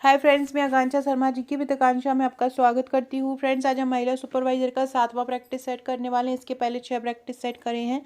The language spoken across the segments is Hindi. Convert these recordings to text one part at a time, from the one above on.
हाय फ्रेंड्स, मैं आकांक्षा शर्मा जी की वित्ताकांक्षा में आपका स्वागत करती हूँ। फ्रेंड्स, आज हम महिला सुपरवाइजर का 7वां प्रैक्टिस सेट करने वाले हैं। इसके पहले 6 प्रैक्टिस सेट करे हैं।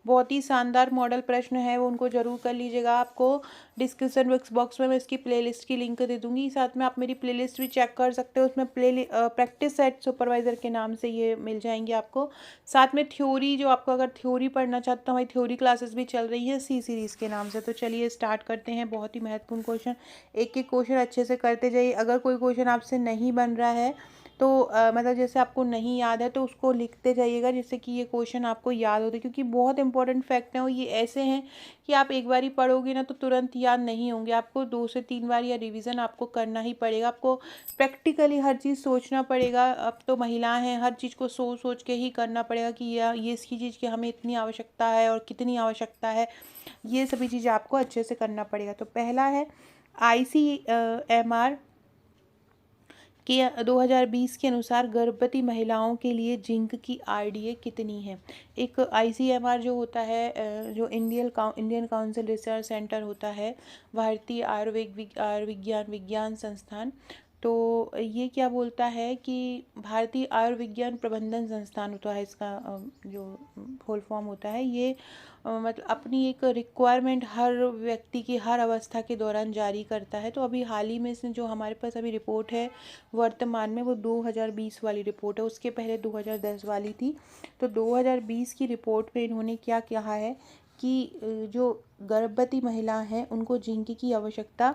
बहुत ही शानदार मॉडल प्रश्न है, वो उनको जरूर कर लीजिएगा। आपको डिस्क्रिप्शन बॉक्स में मैं इसकी प्लेलिस्ट की लिंक दे दूंगी। साथ में आप मेरी प्लेलिस्ट भी चेक कर सकते हो, उसमें प्रैक्टिस सेट सुपरवाइजर के नाम से ये मिल जाएंगे आपको। साथ में थ्योरी, जो आपको अगर थ्योरी पढ़ना चाहता हूँ, हमारी थ्योरी क्लासेस भी चल रही है सी सीरीज़ के नाम से। तो चलिए स्टार्ट करते हैं। बहुत ही महत्वपूर्ण क्वेश्चन, एक एक क्वेश्चन अच्छे से करते जाइए। अगर कोई क्वेश्चन आपसे नहीं बन रहा है तो मतलब जैसे आपको नहीं याद है तो उसको लिखते जाइएगा, जिससे कि ये क्वेश्चन आपको याद होते, क्योंकि बहुत इंपॉर्टेंट फैक्ट हैं। और ये ऐसे हैं कि आप एक बार ही पढ़ोगे ना तो तुरंत याद नहीं होंगे, आपको 2 से 3 बार या रिवीजन आपको करना ही पड़ेगा। आपको प्रैक्टिकली हर चीज़ सोचना पड़ेगा। अब तो महिलाएं हैं, हर चीज़ को सोच सोच के ही करना पड़ेगा कि ये इसकी चीज़ की हमें इतनी आवश्यकता है और कितनी आवश्यकता है। ये सभी चीज़ें आपको अच्छे से करना पड़ेगा। तो पहला है ICMR के 2020 के अनुसार गर्भवती महिलाओं के लिए जिंक की RDA कितनी है। एक ICMR जो होता है, जो इंडियन काउंसिल रिसर्च सेंटर होता है, भारतीय आयुर्विज्ञान विज्ञान संस्थान। तो ये क्या बोलता है कि भारतीय आयुर्विज्ञान प्रबंधन संस्थान होता है इसका, जो फुल फॉर्म होता है ये। मतलब अपनी एक रिक्वायरमेंट हर व्यक्ति की हर अवस्था के दौरान जारी करता है। तो अभी हाल ही में इसमें जो हमारे पास अभी रिपोर्ट है वर्तमान में, वो 2020 वाली रिपोर्ट है। उसके पहले 2010 वाली थी। तो 2020 की रिपोर्ट में इन्होंने क्या कहा है कि जो गर्भवती महिला हैं उनको जिंक की आवश्यकता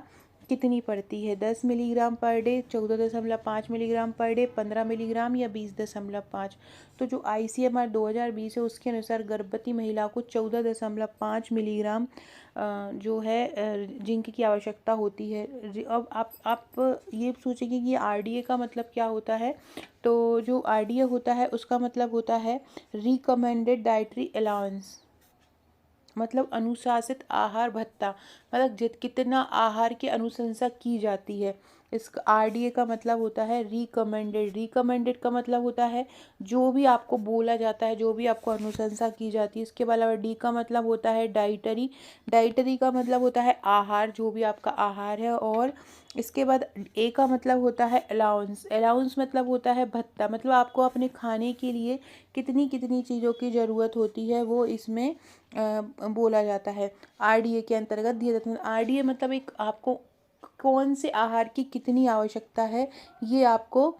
कितनी पड़ती है। 10 milligram per day, 14.5 milligram per day, 15 milligram या 20.5। तो जो ICMR 2020 है उसके अनुसार गर्भवती महिला को 14.5 मिलीग्राम जो है जिंक की आवश्यकता होती है। अब आप ये सोचेंगे कि RDA का मतलब क्या होता है। तो जो RDA होता है उसका मतलब होता है रिकमेंडेड डाइटरी अलाउंस, मतलब अनुशासित आहार भत्ता। मतलब कितना आहार की अनुशंसा की जाती है। इसका RDA का मतलब होता है रिकमेंडेड। रिकमेंडेड का मतलब होता है जो भी आपको बोला जाता है, जो भी आपको अनुशंसा की जाती है। इसके अलावा D का मतलब होता है डाइटरी। डाइटरी का मतलब होता है आहार, जो भी आपका आहार है। और इसके बाद A का मतलब होता है अलाउंस। अलाउंस मतलब होता है भत्ता, मतलब आपको अपने खाने के लिए कितनी कितनी चीज़ों की ज़रूरत होती है, वो इसमें बोला जाता है। RDA के अंतर्गत दिया जाता है। RDA मतलब एक आपको कौन से आहार की कितनी आवश्यकता है, ये आपको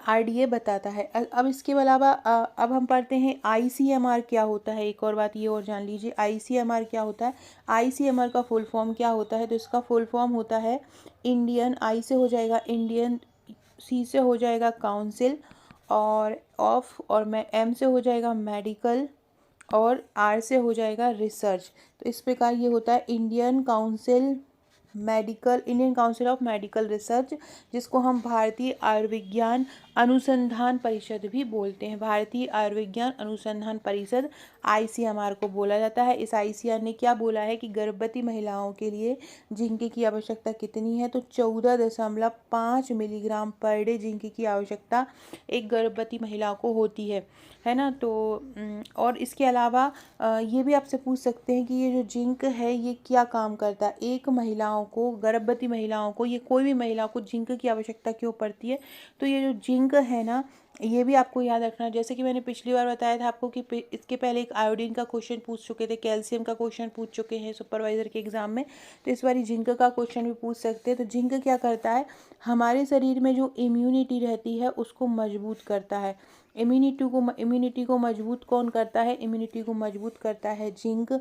RDA बताता है। अब इसके अलावा अब हम पढ़ते हैं ICMR क्या होता है। एक और बात ये और जान लीजिए, ICMR क्या होता है। ICMR का फुल फॉर्म क्या होता है। तो इसका फुल फॉर्म होता है इंडियन, I से हो जाएगा इंडियन, C से हो जाएगा काउंसिल, और ऑफ और M से हो जाएगा मेडिकल, और R से हो जाएगा रिसर्च। तो इस प्रकार ये होता है Indian council of medical research, जिसको हम भारतीय आयुर्विज्ञान अनुसंधान परिषद भी बोलते हैं। भारतीय आयुर्विज्ञान अनुसंधान परिषद ICMR को बोला जाता है। इस ICMR ने क्या बोला है कि गर्भवती महिलाओं के लिए जिंक की आवश्यकता कितनी है। तो 14.5 मिलीग्राम पर डे जिंक की आवश्यकता एक गर्भवती महिला को होती है ना। तो और इसके अलावा ये भी आपसे पूछ सकते हैं कि ये जो जिंक है ये क्या काम करता है। एक महिलाओं को, गर्भवती महिलाओं को, ये कोई भी महिला को जिंक की आवश्यकता क्यों पड़ती है। तो ये जो जिंक है ना, ये भी आपको याद रखना। जैसे कि मैंने पिछली बार बताया था आपको कि इसके पहले एक आयोडीन का क्वेश्चन पूछ चुके थे, कैल्शियम का क्वेश्चन पूछ चुके हैं सुपरवाइजर के एग्जाम में। तो इस बार जिंक का क्वेश्चन भी पूछ सकते हैं। तो जिंक क्या करता है, हमारे शरीर में जो इम्यूनिटी रहती है उसको मजबूत करता है। इम्यूनिटी को मजबूत कौन करता है। इम्यूनिटी को मजबूत करता है जिंक।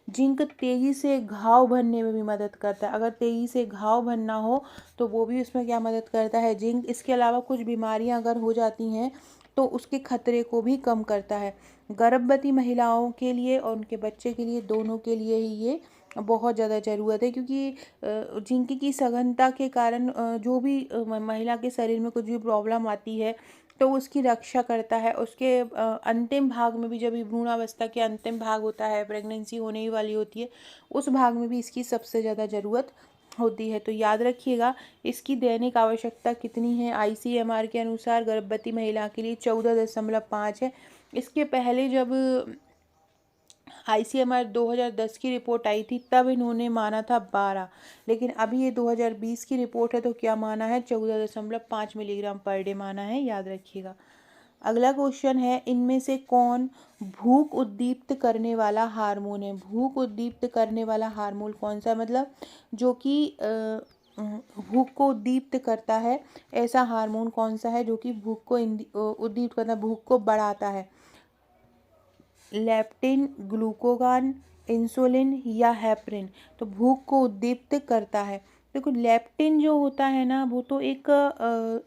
जिंक तेज़ी से घाव भरने में भी मदद करता है। अगर तेज़ी से घाव भरना हो तो वो भी उसमें क्या मदद करता है, जिंक। इसके अलावा कुछ बीमारियां अगर हो जाती हैं तो उसके खतरे को भी कम करता है। गर्भवती महिलाओं के लिए और उनके बच्चे के लिए, दोनों के लिए ही ये बहुत ज़्यादा ज़रूरत है। क्योंकि जिंक की सघनता के कारण जो भी महिला के शरीर में कुछ भी प्रॉब्लम आती है तो उसकी रक्षा करता है। उसके अंतिम भाग में भी, जब भ्रूणावस्था के अंतिम भाग होता है, प्रेगनेंसी होने ही वाली होती है, उस भाग में भी इसकी सबसे ज़्यादा ज़रूरत होती है। तो याद रखिएगा इसकी दैनिक आवश्यकता कितनी है। ICMR के अनुसार गर्भवती महिला के लिए 14.5 है। इसके पहले जब ICMR 2010 की रिपोर्ट आई थी, तब इन्होंने माना था 12, लेकिन अभी ये 2020 की रिपोर्ट है तो क्या माना है, 14.5 मिलीग्राम पर डे माना है, याद रखिएगा। अगला क्वेश्चन है, इनमें से कौन भूख उद्दीप्त करने वाला हार्मोन है। भूख उद्दीप्त करने वाला हार्मोन कौन सा है, मतलब जो कि भूख को उद्दीप्त करता है, ऐसा हार्मोन कौन सा है जो कि भूख को उद्दीप्त करता है, भूख को बढ़ाता है। लेप्टिन, ग्लूकोगान, इंसुलिन या हेपरिन। तो भूख को उद्दीप्त करता है। देखो लेप्टिन जो होता है ना, वो तो एक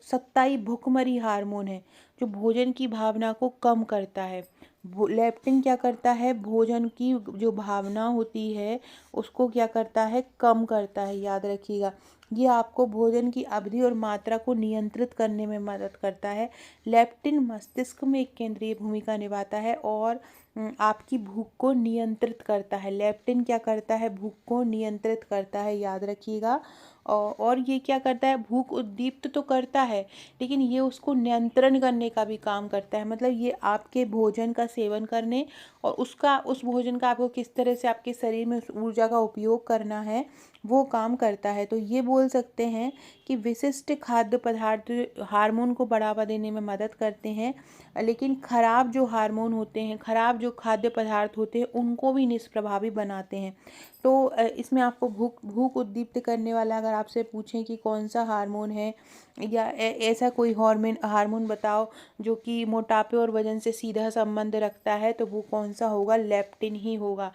सत्ताई भुखमरी हार्मोन है जो भोजन की भावना को कम करता है। लेप्टिन क्या करता है, भोजन की जो भावना होती है उसको क्या करता है, कम करता है, याद रखिएगा। ये आपको भोजन की अवधि और मात्रा को नियंत्रित करने में मदद करता है। लेप्टिन मस्तिष्क में एक केंद्रीय भूमिका निभाता है और आपकी भूख को नियंत्रित करता है। लेप्टिन क्या करता है, भूख को नियंत्रित करता है, याद रखिएगा। और ये क्या करता है, भूख उद्दीप्त तो करता है लेकिन ये उसको नियंत्रण करने का भी काम करता है। मतलब ये आपके भोजन का सेवन करने और उस भोजन का आपको किस तरह से आपके शरीर में उस ऊर्जा का उपयोग करना है वो काम करता है। तो ये बोल सकते हैं कि विशिष्ट खाद्य पदार्थ हार्मोन को बढ़ावा देने में मदद करते हैं, लेकिन खराब जो हार्मोन होते हैं, खराब जो खाद्य पदार्थ होते हैं, उनको भी निष्प्रभावी बनाते हैं। तो इसमें आपको भूख उद्दीप्त करने वाला अगर आपसे पूछें कि कौन सा हार्मोन है या ऐसा कोई हार्मोन बताओ जो कि मोटापे और वजन से सीधा संबंध रखता है, तो वो कौन सा होगा, लेप्टिन ही होगा।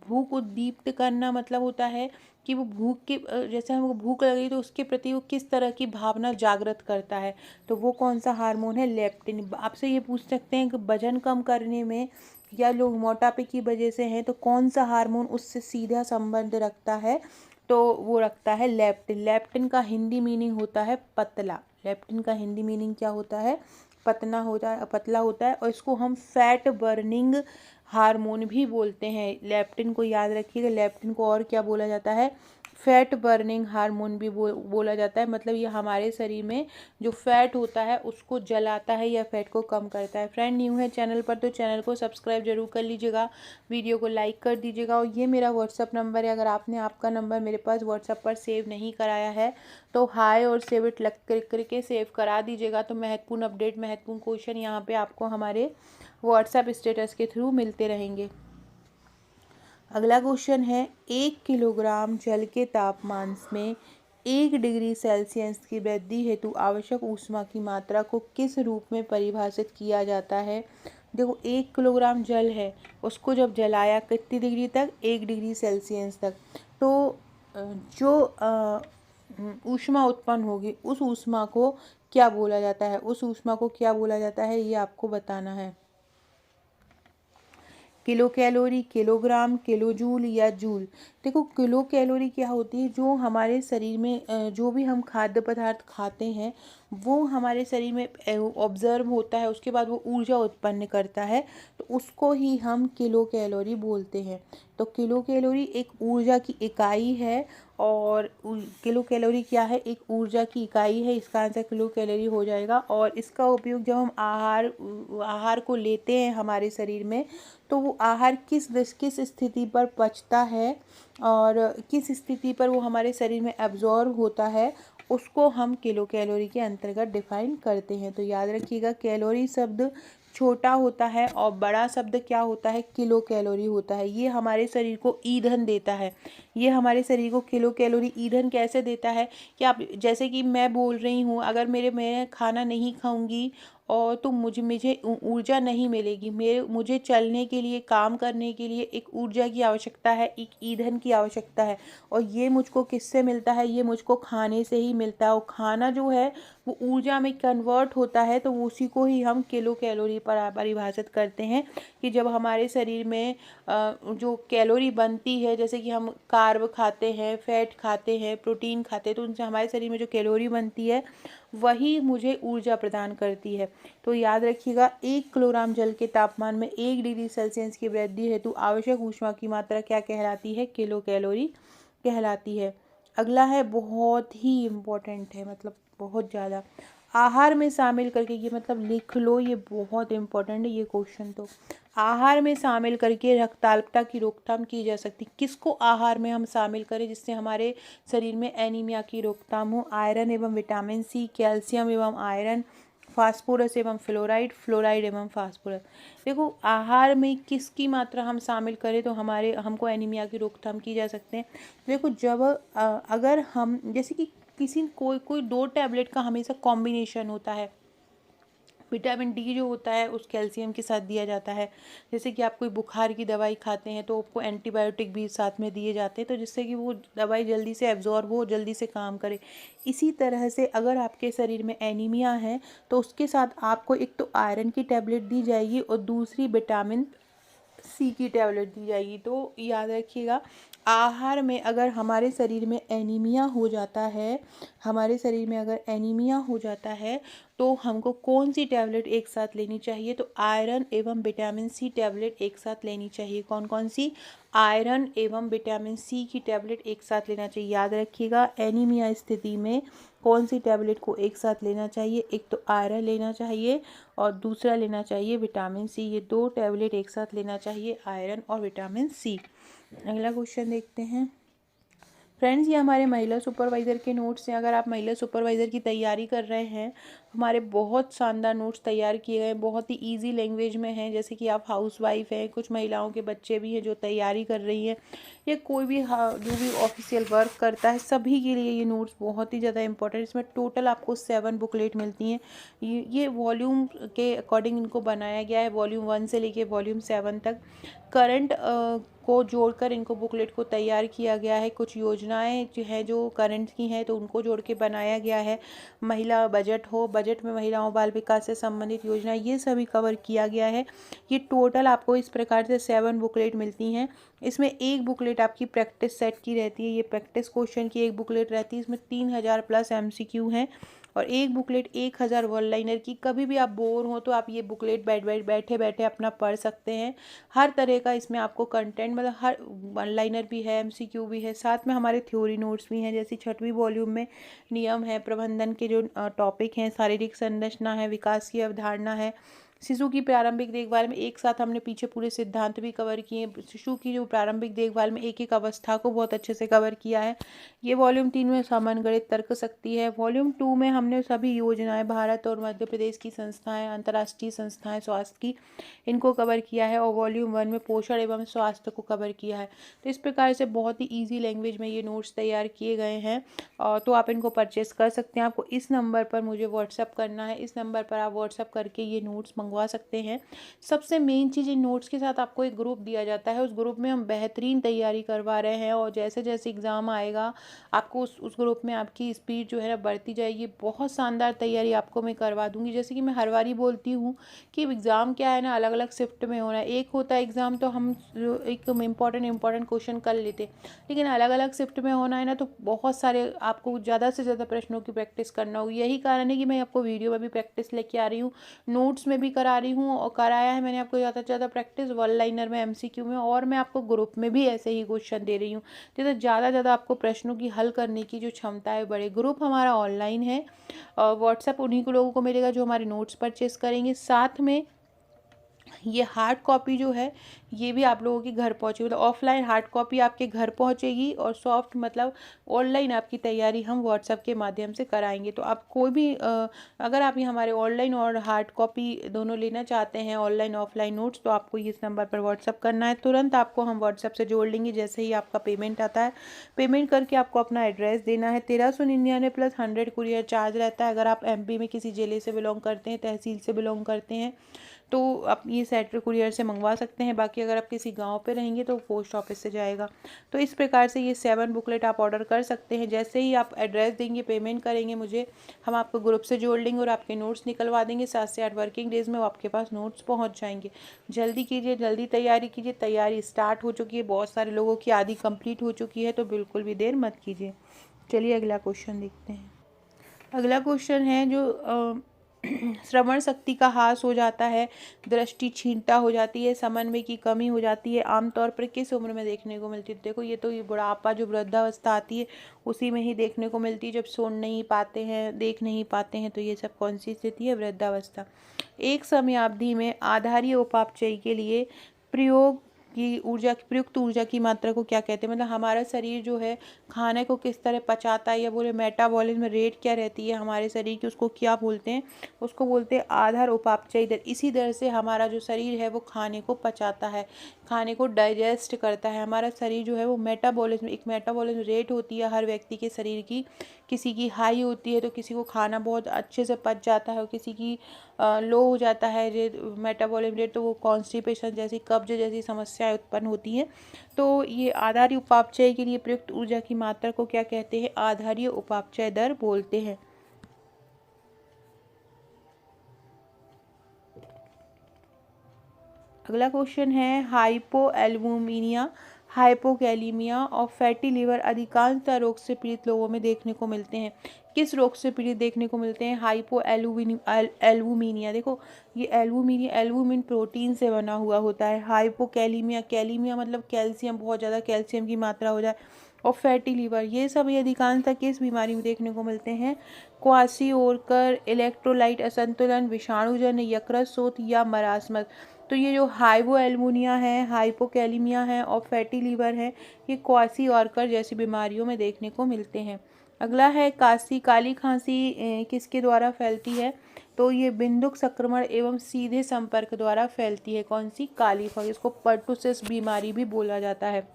भूख उद्दीप्त करना मतलब होता है कि वो भूख के जैसे हमको भूख लगी तो उसके प्रति वो किस तरह की भावना जागृत करता है, तो वो कौन सा हार्मोन है, लेप्टिन। आपसे ये पूछ सकते हैं कि वजन कम करने में या लोग मोटापे की वजह से हैं तो कौन सा हार्मोन उससे सीधा संबंध रखता है, तो वो रखता है लेप्टिन। लेप्टिन का हिंदी मीनिंग होता है पतला। लेप्टिन का हिंदी मीनिंग क्या होता है, पतला होता है और इसको हम फैट बर्निंग हार्मोन भी बोलते हैं। लेप्टिन को याद रखिएगा, लेप्टिन को और क्या बोला जाता है, फैट बर्निंग हार्मोन भी बोला जाता है। मतलब ये हमारे शरीर में जो फैट होता है उसको जलाता है या फैट को कम करता है। फ्रेंड न्यू है चैनल पर तो चैनल को सब्सक्राइब जरूर कर लीजिएगा, वीडियो को लाइक कर दीजिएगा। और ये मेरा व्हाट्सअप नंबर है, अगर आपने आपका नंबर मेरे पास व्हाट्सअप पर सेव नहीं कराया है तो हाय और सेव इट क्लिक करके सेव करा दीजिएगा। तो महत्वपूर्ण अपडेट, महत्वपूर्ण क्वेश्चन यहाँ पे आपको हमारे व्हाट्सएप स्टेटस के थ्रू मिलते रहेंगे। अगला क्वेश्चन है, 1 किलोग्राम जल के तापमान में 1 डिग्री सेल्सियस की वृद्धि हेतु आवश्यक ऊष्मा की मात्रा को किस रूप में परिभाषित किया जाता है। देखो 1 किलोग्राम जल है, उसको जब जलाया कितनी डिग्री तक, 1 डिग्री सेल्सियस तक, तो जो ऊष्मा उत्पन्न होगी उस ऊष्मा को क्या बोला जाता है, उस ऊष्मा को क्या बोला जाता है, ये आपको बताना है। Kilo calorie, kilogram, kilo joule या जूल। देखो किलो कैलोरी क्या होती है, जो हमारे शरीर में जो भी हम खाद्य पदार्थ खाते हैं वो हमारे शरीर में ऑब्जर्व होता है, उसके बाद वो ऊर्जा उत्पन्न करता है, तो उसको ही हम किलो कैलोरी बोलते हैं। तो किलो कैलोरी एक ऊर्जा की इकाई है और किलो कैलोरी क्या है, एक ऊर्जा की इकाई है। इसका आंसर किलो कैलोरी हो जाएगा। और इसका उपयोग जब हम आहार को लेते हैं हमारे शरीर में, तो वो आहार किस स्थिति पर पचता है और किस स्थिति पर वो हमारे शरीर में एब्जॉर्ब होता है, उसको हम किलो कैलोरी के अंतर्गत डिफाइन करते हैं। तो याद रखिएगा, कैलोरी शब्द छोटा होता है और बड़ा शब्द क्या होता है, किलो कैलोरी होता है। ये हमारे शरीर को ईंधन देता है। ये हमारे शरीर को किलो कैलोरी ईंधन कैसे देता है कि आप जैसे कि मैं बोल रही हूँ, अगर मैं खाना नहीं खाऊंगी और तो मुझे ऊर्जा नहीं मिलेगी। मुझे चलने के लिए, काम करने के लिए एक ऊर्जा की आवश्यकता है, एक ईंधन की आवश्यकता है। और ये मुझको किससे मिलता है, ये मुझको खाने से ही मिलता है। और खाना जो है वो ऊर्जा में कन्वर्ट होता है, तो उसी को ही हम किलो कैलोरी पर परिभाषित करते हैं। कि जब हमारे शरीर में जो कैलोरी बनती है, जैसे कि हम कार्ब खाते हैं, फैट खाते हैं, प्रोटीन खाते हैं, तो उनसे हमारे शरीर में जो कैलोरी बनती है वही मुझे ऊर्जा प्रदान करती है। तो याद रखिएगा, 1 किलोग्राम जल के तापमान में 1 डिग्री सेल्सियस की वृद्धि हेतु आवश्यक ऊष्मा की मात्रा क्या कहलाती है, किलो कैलोरी कहलाती है। अगला है, बहुत ही इम्पोर्टेंट है, मतलब बहुत ज़्यादा। आहार में शामिल करके, ये मतलब लिख लो, ये बहुत इंपॉर्टेंट है ये क्वेश्चन। तो आहार में शामिल करके रक्ताल्पता की रोकथाम की जा सकती। किसको आहार में हम शामिल करें जिससे हमारे शरीर में एनीमिया की रोकथाम हो? आयरन एवं विटामिन सी, कैल्शियम एवं आयरन, फास्फोरस एवं फ्लोराइड, फ्लोराइड एवं फास्फोरस। देखो आहार में किसकी मात्रा हम शामिल करें तो हमको एनीमिया की रोकथाम की जा सकते हैं। देखो जब अगर हम जैसे कि किसी कोई कोई 2 टैबलेट का हमेशा कॉम्बिनेशन होता है। विटामिन डी जो होता है उस कैल्शियम के साथ दिया जाता है। जैसे कि आप कोई बुखार की दवाई खाते हैं तो आपको एंटीबायोटिक भी साथ में दिए जाते हैं, तो जिससे कि वो दवाई जल्दी से एब्जॉर्ब हो, जल्दी से काम करे। इसी तरह से अगर आपके शरीर में एनीमिया है तो उसके साथ आपको एक तो आयरन की टैबलेट दी जाएगी और दूसरी विटामिन सी की टैबलेट दी जाएगी। तो याद रखिएगा, आहार में अगर हमारे शरीर में एनीमिया हो जाता है, हमारे शरीर में अगर एनीमिया हो जाता है तो हमको कौन सी टैबलेट एक साथ लेनी चाहिए? तो आयरन एवं विटामिन सी टैबलेट एक साथ लेनी चाहिए। कौन कौन सी? आयरन एवं विटामिन सी की टैबलेट एक साथ लेना चाहिए। याद रखिएगा, एनीमिया स्थिति में कौन सी टैबलेट को एक साथ लेना चाहिए? एक तो आयरन लेना चाहिए और दूसरा लेना चाहिए विटामिन सी। ये 2 टैबलेट एक साथ लेना चाहिए, आयरन और विटामिन सी। अगला क्वेश्चन देखते हैं। फ्रेंड्स, ये हमारे महिला सुपरवाइज़र के नोट्स हैं। अगर आप महिला सुपरवाइज़र की तैयारी कर रहे हैं, हमारे बहुत शानदार नोट्स तैयार किए गए हैं, बहुत ही इजी लैंग्वेज में हैं। जैसे कि आप हाउसवाइफ हैं, कुछ महिलाओं के बच्चे भी हैं जो तैयारी कर रही हैं, या कोई भी जो भी ऑफिशियल वर्क करता है, सभी के लिए ये नोट्स बहुत ही ज़्यादा इंपॉर्टेंट। इसमें टोटल आपको 7 बुकलेट मिलती हैं। ये वॉल्यूम के अकॉर्डिंग इनको बनाया गया है, वॉल्यूम 1 से लेके वॉल्यूम 7 तक। करंट को जोड़कर इनको बुकलेट को तैयार किया गया है। कुछ योजनाएं जो है जो करंट की हैं तो उनको जोड़ के बनाया गया है। महिला बजट हो, बजट में महिलाओं बाल विकास से संबंधित योजना, ये सभी कवर किया गया है। ये टोटल आपको इस प्रकार से 7 बुकलेट मिलती हैं। इसमें एक बुकलेट आपकी प्रैक्टिस सेट की रहती है, ये प्रैक्टिस क्वेश्चन की एक बुकलेट रहती है। इसमें 3000 प्लस MCQ हैं और एक बुकलेट 1000 वन लाइनर की। कभी भी आप बोर हो तो आप ये बुकलेट बैठे बैठे अपना पढ़ सकते हैं। हर तरह का इसमें आपको कंटेंट, मतलब हर वन लाइनर भी है, MCQ भी है, साथ में हमारे थ्योरी नोट्स भी हैं। जैसे 6वीं वॉल्यूम में नियम है, प्रबंधन के जो टॉपिक हैं, शारीरिक संरचना है, विकास की अवधारणा है, शिशु की प्रारंभिक देखभाल में एक साथ हमने पीछे पूरे सिद्धांत भी कवर किए। शिशु की जो प्रारंभिक देखभाल में एक एक अवस्था को बहुत अच्छे से कवर किया है। ये वॉल्यूम 3 में सामान्य गणित, तर्क शक्ति है। वॉल्यूम 2 में हमने सभी योजनाएं, भारत और मध्य प्रदेश की संस्थाएं, अंतर्राष्ट्रीय संस्थाएं स्वास्थ्य की, इनको कवर किया है। और वॉल्यूम 1 में पोषण एवं स्वास्थ्य को कवर किया है। तो इस प्रकार से बहुत ही ईजी लैंग्वेज में ये नोट्स तैयार किए गए हैं। और तो आप इनको परचेस कर सकते हैं। आपको इस नंबर पर मुझे व्हाट्सअप करना है, इस नंबर पर आप व्हाट्सअप करके ये नोट्स मंगवा सकते हैं। सबसे मेन चीज़, इन नोट्स के साथ आपको एक ग्रुप दिया जाता है। उस ग्रुप में हम बेहतरीन तैयारी करवा रहे हैं और जैसे जैसे एग्ज़ाम आएगा आपको उस ग्रुप में आपकी स्पीड जो है ना बढ़ती जाएगी। बहुत शानदार तैयारी आपको मैं करवा दूंगी। जैसे कि मैं हर बारी बोलती हूँ कि एग्ज़ाम क्या है ना, अलग अलग शिफ्ट में होना है। एक होता है एग्ज़ाम तो हम एक इम्पॉर्टेंट क्वेश्चन कर लेते, लेकिन अलग अलग शिफ्ट में होना है ना तो बहुत सारे आपको ज़्यादा से ज़्यादा प्रश्नों की प्रैक्टिस करना होगी। यही कारण है कि मैं आपको वीडियो में भी प्रैक्टिस लेके आ रही हूँ, नोट्स में भी करा रही हूँ, और कराया है मैंने आपको ज़्यादा से ज़्यादा प्रैक्टिस वन लाइनर में, MCQ में, और मैं आपको ग्रुप में भी ऐसे ही क्वेश्चन दे रही हूँ जिससे ज़्यादा ज़्यादा आपको प्रश्नों की हल करने की जो क्षमता है बढ़े। ग्रुप हमारा ऑनलाइन है और व्हाट्सएप उन्हीं को लोगों को मिलेगा जो हमारे नोट्स परचेस करेंगे। साथ में ये हार्ड कॉपी जो है ये भी आप लोगों के घर पहुँचेगी, मतलब ऑफलाइन हार्ड कॉपी आपके घर पहुँचेगी और सॉफ्ट मतलब ऑनलाइन आपकी तैयारी हम व्हाट्सएप के माध्यम से कराएंगे। तो आप कोई भी अगर आप ये हमारे ऑनलाइन और हार्ड कॉपी दोनों लेना चाहते हैं, ऑनलाइन ऑफलाइन नोट्स, तो आपको इस नंबर पर व्हाट्सअप करना है। तुरंत आपको हम व्हाट्सएप से जोड़ लेंगे जैसे ही आपका पेमेंट आता है। पेमेंट करके आपको अपना एड्रेस देना है। 1399 प्लस 100 कुरियर चार्ज रहता है। अगर आप MP में किसी जिले से बिलोंग करते हैं, तहसील से बिलोंग करते हैं, तो आप ये सेंट्रल कुरियर से मंगवा सकते हैं। बाकी अगर आप किसी गांव पे रहेंगे तो पोस्ट ऑफिस से जाएगा। तो इस प्रकार से ये 7 बुकलेट आप ऑर्डर कर सकते हैं। जैसे ही आप एड्रेस देंगे, पेमेंट करेंगे मुझे, हम आपको ग्रुप से जोड़ लेंगे और आपके नोट्स निकलवा देंगे। 7 से 8 वर्किंग डेज़ में वो आपके पास नोट्स पहुँच जाएंगे। जल्दी कीजिए, जल्दी तैयारी कीजिए। तैयारी स्टार्ट हो चुकी है, बहुत सारे लोगों की आधी कंप्लीट हो चुकी है, तो बिल्कुल भी देर मत कीजिए। चलिए अगला क्वेश्चन देखते हैं। अगला क्वेश्चन है जो श्रवण शक्ति का ह्रास हो जाता है, दृष्टि क्षीणता हो जाती है, समन्वय की कमी हो जाती है। आमतौर पर किस उम्र में देखने को मिलती है? देखो ये तो ये बुढ़ापा जो वृद्धावस्था आती है उसी में ही देखने को मिलती है, जब सुन नहीं पाते हैं, देख नहीं पाते हैं। तो ये सब कौन सी स्थिति है? वृद्धावस्था। एक समयावधि में आधारीय उपापचय के लिए प्रयोग की ऊर्जा प्रयुक्त ऊर्जा की मात्रा को क्या कहते हैं? मतलब हमारा शरीर जो है खाने को किस तरह पचाता है, या बोले मेटाबॉलिज्म रेट क्या रहती है हमारे शरीर की, उसको क्या बोलते हैं? उसको बोलते हैं आधार उपापचय दर। इसी दर से हमारा जो शरीर है वो खाने को पचाता है, खाने को डाइजेस्ट करता है। हमारा शरीर जो है वो मेटाबॉलिज्म, एक मेटाबॉलिज्म रेट होती है हर व्यक्ति के शरीर की। किसी की हाई होती है तो किसी को खाना बहुत अच्छे से पच जाता है, और किसी की लो हो जाता है मेटाबॉलिज्म रेट, तो वो कॉन्स्टिपेशन जैसी, कब्ज जैसी समस्याएं उत्पन्न होती हैं। तो ये आधारीय उपापचय के लिए प्रयुक्त ऊर्जा की मात्रा को क्या कहते हैं? आधारीय उपापचय दर बोलते हैं। अगला क्वेश्चन है हाइपो एल्बुमिनिया, हाइपोकैलिमिया और फैटी लिवर अधिकांशतः रोग से पीड़ित लोगों में देखने को मिलते हैं। किस रोग से पीड़ित देखने को मिलते हैं? हाइपो एल्बुमिनिया। देखो ये एल्बुमिनिया, एल्बुमिन प्रोटीन से बना हुआ होता है। हाइपोकैलिमिया, कैलिमिया मतलब कैल्शियम, बहुत ज़्यादा कैल्शियम की मात्रा हो जाए। और फैटी लीवर, ये सब ये अधिकांशतः किस बीमारी में देखने को मिलते हैं? क्वाशियोरकर, इलेक्ट्रोलाइट असंतुलन, विषाणुजन्य यकृत शोथ या मरासमस। तो ये जो हाइपो एल्बुमिनिया है, हाइपोकैलिमिया है और फैटी लीवर है, ये क्वाशियोरकर जैसी बीमारियों में देखने को मिलते हैं। अगला है काली खांसी किसके द्वारा फैलती है? तो ये बिंदुक संक्रमण एवं सीधे संपर्क द्वारा फैलती है। कौन सी? काली खांसी। इसको पर्टुसिस बीमारी भी बोला जाता है।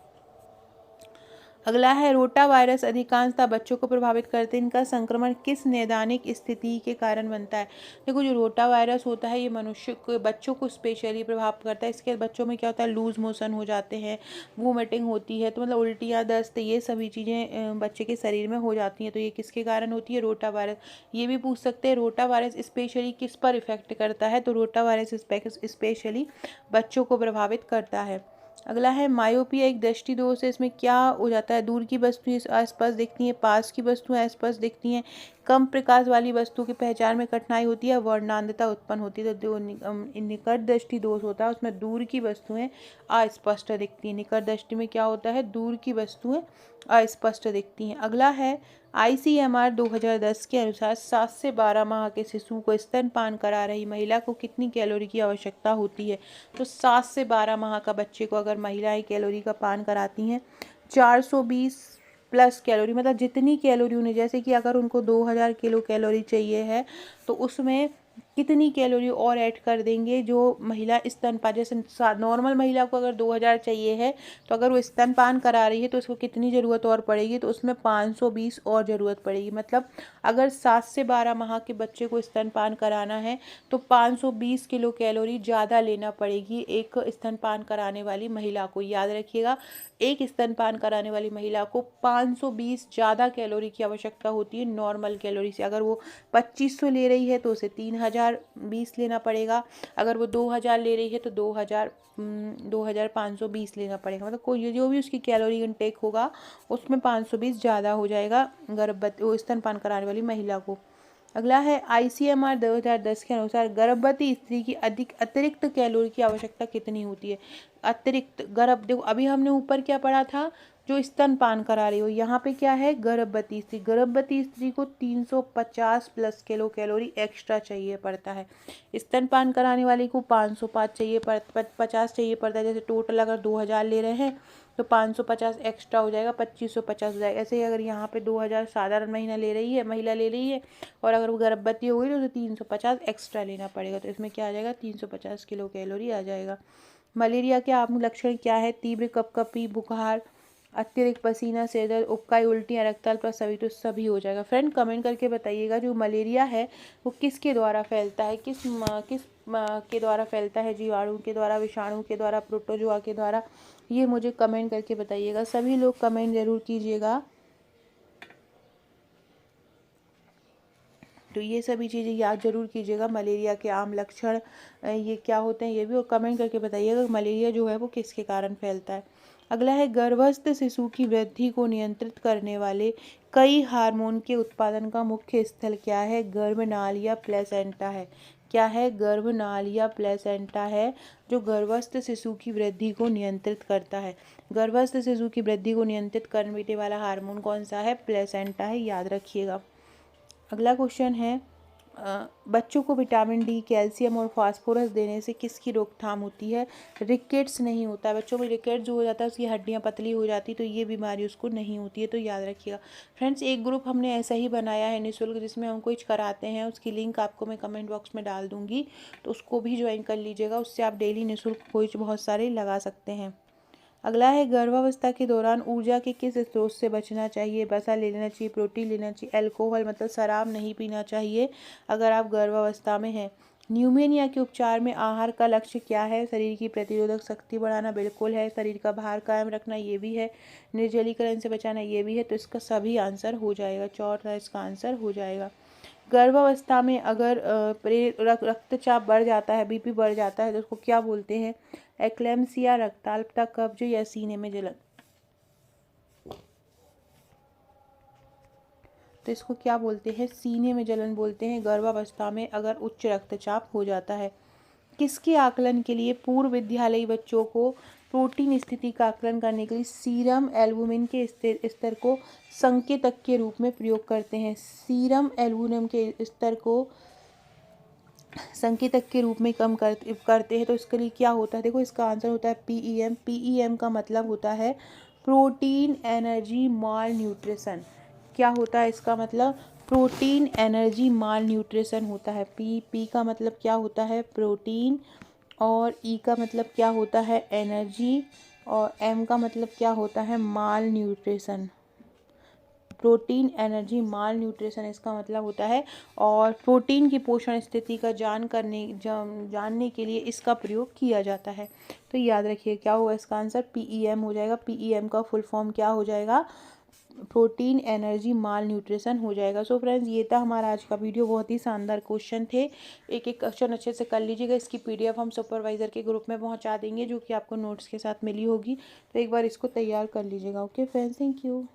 अगला है रोटा वायरस अधिकांशतः बच्चों को प्रभावित करते हैं। इनका संक्रमण किस नैदानिक स्थिति के कारण बनता है? देखो जो रोटा वायरस होता है ये मनुष्य को, बच्चों को स्पेशली प्रभाव करता है। इसके बच्चों में क्या होता है? लूज मोशन हो जाते हैं, वोमिटिंग होती है, तो मतलब उल्टियाँ, दस्त, ये सभी चीज़ें बच्चे के शरीर में हो जाती हैं। तो ये किसके कारण होती है? Rota virus. ये भी पूछ सकते हैं रोटा वायरस स्पेशली किस पर इफेक्ट करता है? तो रोटा वायरस स्पेशली बच्चों को प्रभावित करता है। अगला है मायोपिया, एक दृष्टि दोष है। इसमें क्या हो जाता है? दूर की वस्तुएं आसपास दिखती हैं, पास की वस्तुएं आसपास दिखती हैं, कम प्रकाश वाली वस्तु की पहचान में कठिनाई होती है, वर्णांधता उत्पन्न होती है। तो जो निकट दृष्टि दोष होता है उसमें दूर की वस्तुएं अस्पष्ट दिखती हैं। निकट दृष्टि में क्या होता है? दूर की वस्तुएं अस्पष्ट दिखती हैं। अगला है ICMR 2010 के अनुसार 7 से 12 माह के शिशु को स्तनपान करा रही महिला को कितनी कैलोरी की आवश्यकता होती है? तो 7 से 12 माह का बच्चे को अगर महिलाएं कैलोरी का पान कराती हैं 420 प्लस कैलोरी, मतलब जितनी कैलोरी उन्हें, जैसे कि अगर उनको 2000 किलो कैलोरी चाहिए है तो उसमें कितनी कैलोरी और ऐड कर देंगे जो महिला स्तनपान, जैसे नॉर्मल महिला को अगर 2000 चाहिए है तो अगर वो स्तनपान करा रही है तो उसको कितनी ज़रूरत और पड़ेगी? तो उसमें 520 और ज़रूरत पड़ेगी। मतलब अगर 7 से 12 माह के बच्चे को स्तनपान कराना है तो 520 किलो कैलोरी ज़्यादा लेना पड़ेगी एक स्तनपान कराने वाली महिला को। याद रखिएगा, एक स्तनपान कराने वाली महिला को 520 ज़्यादा कैलोरी की आवश्यकता होती है नॉर्मल कैलोरी से। अगर वो 2500 ले रही है तो उसे 3020 लेना पड़ेगा। अगर वो 2000 ले रही है तो 2520 लेना पड़ेगा। मतलब कोई जो भी उसकी कैलोरी इनटेक होगा उसमें 520 ज़्यादा हो जाएगा गर्भवती स्तनपान कराने वाली महिला को। अगला है ICMR 2010 के अनुसार गर्भवती स्त्री की अतिरिक्त कैलोरी की आवश्यकता कितनी होती है? अतिरिक्त देखो अभी हमने ऊपर क्या पढ़ा था? जो स्तनपान करा रही हो, यहाँ पे क्या है? गर्भवती स्त्री। गर्भवती स्त्री को 350 प्लस किलो कैलोरी एक्स्ट्रा चाहिए पड़ता है। स्तनपान कराने वाली को 505 चाहिए 50 चाहिए पड़ता है। जैसे टोटल अगर 2000 ले रहे हैं तो 550 एक्स्ट्रा हो जाएगा, 2550 हो जाएगा। ऐसे ही अगर यहाँ पे 2000 साधारण महिला ले रही है और अगर वो गर्भवती हो गई तो 350 एक्स्ट्रा लेना पड़ेगा। तो इसमें क्या आ जाएगा? 350 किलो कैलोरी आ जाएगा। मलेरिया के आम लक्षण क्या है? तीव्र कपकपी, बुखार, अत्यधिक पसीना, सिर दर्द, उबकाई, उल्टियाँ, रक्तअल्पता, सभी। तो सभी हो जाएगा। फ्रेंड कमेंट करके बताइएगा जो मलेरिया है वो किसके द्वारा फैलता है? किस के द्वारा फैलता है? जीवाणु के द्वारा, विषाणु के द्वारा, प्रोटोजोआ के द्वारा? ये मुझे कमेंट करके बताइएगा। सभी लोग कमेंट जरूर कीजिएगा। तो ये सभी चीज़ें याद जरूर कीजिएगा। मलेरिया के आम लक्षण ये क्या होते हैं ये भी, और कमेंट करके बताइएगा मलेरिया जो है वो किसके कारण फैलता है। अगला है गर्भस्थ शिशु की वृद्धि को नियंत्रित करने वाले कई हार्मोन के उत्पादन का मुख्य स्थल क्या है? गर्भनाल या प्लेसेंटा है। क्या है? गर्भनाल या प्लेसेंटा है जो गर्भस्थ शिशु की वृद्धि को नियंत्रित करता है। गर्भस्थ शिशु की वृद्धि को नियंत्रित करने वाला हार्मोन कौन सा है? प्लेसेंटा है, याद रखिएगा। अगला क्वेश्चन है बच्चों को विटामिन डी, कैल्शियम और फास्फोरस देने से किसकी रोकथाम होती है? रिकेट्स नहीं होता है। बच्चों में रिकेट्स जो हो जाता है उसकी हड्डियां पतली हो जाती है, तो ये बीमारी उसको नहीं होती है, तो याद रखिएगा। फ्रेंड्स, एक ग्रुप हमने ऐसा ही बनाया है निःशुल्क, जिसमें हम कुछ कराते हैं, उसकी लिंक आपको मैं कमेंट बॉक्स में डाल दूँगी, तो उसको भी ज्वाइन कर लीजिएगा। उससे आप डेली निःशुल्क क्विज बहुत सारे लगा सकते हैं। अगला है गर्भावस्था के दौरान ऊर्जा के किस स्रोत से बचना चाहिए? वसा ले लेना चाहिए, प्रोटीन लेना चाहिए, अल्कोहल मतलब शराब नहीं पीना चाहिए अगर आप गर्भावस्था में हैं। न्यूमोनिया के उपचार में आहार का लक्ष्य क्या है? शरीर की प्रतिरोधक शक्ति बढ़ाना बिल्कुल है, शरीर का भार कायम रखना ये भी है, निर्जलीकरण से बचाना ये भी है, तो इसका सभी आंसर हो जाएगा, चौथा इसका आंसर हो जाएगा। गर्भावस्था में अगर रक्तचाप बढ़ जाता है, बीपी बढ़ जाता है, तो उसको क्या बोलते हैं? एक्लेम्सिया, रक्ताल्पता, कब्ज या सीने में जलन, तो इसको क्या बोलते हैं? सीने में जलन बोलते हैं गर्भावस्था में अगर उच्च रक्तचाप हो जाता है। किसके आकलन के लिए पूर्व विद्यालयी बच्चों को प्रोटीन स्थिति का आकलन करने के लिए सीरम एल्बुमिन के स्तर को संकेतक के रूप में प्रयोग करते हैं? सीरम एल्बुमिन के स्तर को संकेतक के रूप में कम करते हैं, तो इसके लिए क्या होता है? देखो, इसका आंसर होता है पीईएम। पीईएम का मतलब होता है प्रोटीन एनर्जी माल न्यूट्रिशन। क्या होता है इसका मतलब? प्रोटीन एनर्जी माल न्यूट्रिशन होता है। पी का मतलब क्या होता है? प्रोटीन, और ई का मतलब क्या होता है? एनर्जी, और एम का मतलब क्या होता है? माल न्यूट्रिशन। प्रोटीन एनर्जी माल न्यूट्रिशन इसका मतलब होता है, और प्रोटीन की पोषण स्थिति का जानने के लिए इसका प्रयोग किया जाता है। तो याद रखिए क्या होगा इसका आंसर? पीईएम हो जाएगा। पीईएम का फुल फॉर्म क्या हो जाएगा? प्रोटीन एनर्जी माल न्यूट्रिशन हो जाएगा। सो फ्रेंड्स, ये था हमारा आज का वीडियो। बहुत ही शानदार क्वेश्चन थे, एक एक क्वेश्चन अच्छे से कर लीजिएगा। इसकी पीडीएफ हम सुपरवाइजर के ग्रुप में पहुंचा देंगे, जो कि आपको नोट्स के साथ मिली होगी, तो एक बार इसको तैयार कर लीजिएगा। Okay friends, thank you.